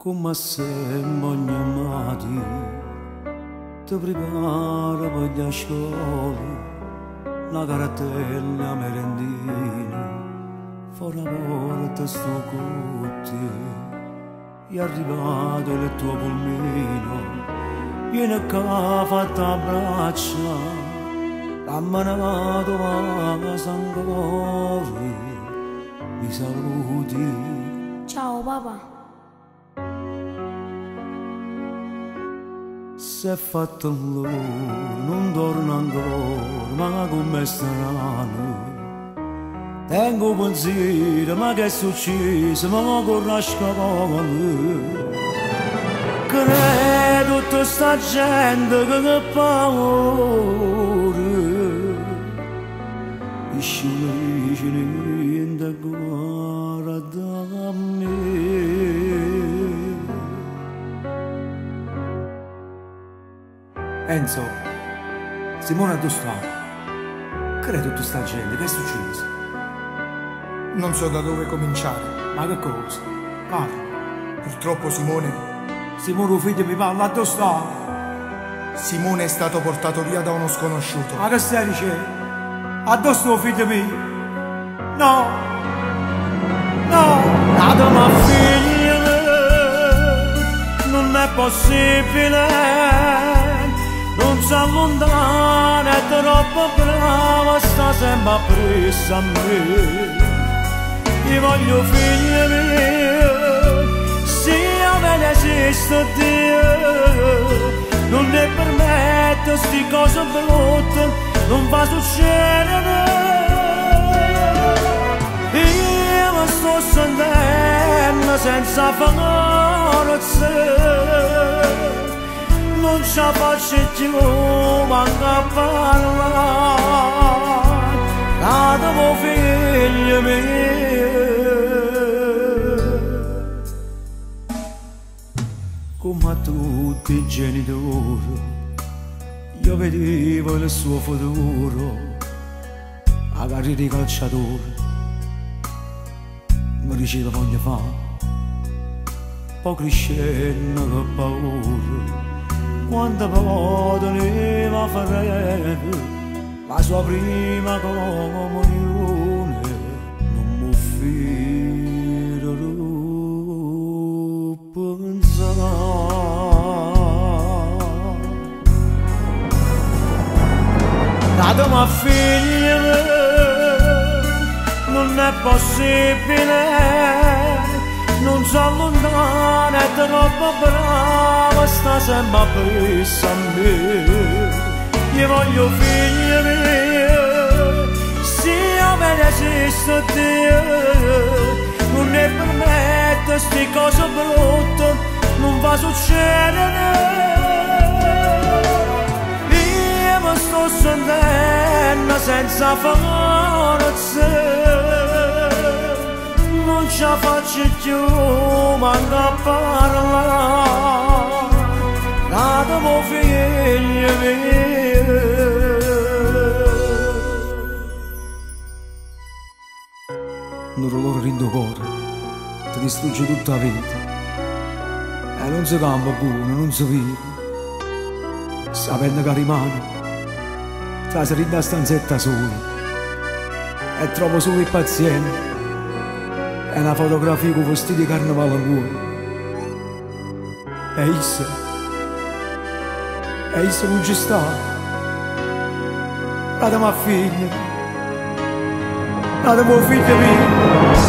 Come siamo amati, ti prepara per la scuola, la cartella merendina, fuori la porta sto cutti, è arrivato il tuo pulmino, viene qua fatta a braccia, l'ammanato a sangue, mi saluti. Ciao papà. Se è fatto l'ora, non torno ancora, ma come strano. Tengo pensiero, ma che è successo, ma corro a scavare. Credo tutta sta gente che paura. I sciolici niente guarda a me. Enzo, Simone dove sta? Credo tu sta gente, che è successo? Non so da dove cominciare. Ma che cosa? Parla. Purtroppo Simone Figlio mi parla, dove sta? Simone è stato portato via da uno sconosciuto. Ma che stai dicendo? Addosso tuo figlio mio? No! No! Nata ma figlia, non è possibile. Non si allontana, è troppo brava, sta sempre appresso a me. Io voglio figli miei, sia bene esiste Dio, non ne permetto sti cose brutte, non va a succedere. Io mi sto sentendo senza forza, non ce la faccio più manco a parlare, datemi figlio mio. Come a tutti i genitori, io vedevo il suo futuro, la carriera di calciatore, mi diceva voglio fare, poi crescendo che paura. Quante volte ne va a fare la sua prima comunione, non mi fido di pensare. Datemi figlia, non è possibile. Non si allontana, è troppo brava, sta sempre appresso a me. Io voglio figli miei, sia bene esiste Dio, non ne permetto sti cose brutte, non va a succedere. Io mi sto sentendo senza forza, non ce la faccio più manco a parlare, datemi figlio mio. Un dolore rindo cuore, ti distrugge tutta la vita, e non si campa buono, non si vive, sapendo che rimane, tra si rinda stanzetta sola, e trovo solo il paziente. È una fotografia con vestiti di carnevale in cuore. E issa non ci sta. Datemi figlia, datemi figlio mio.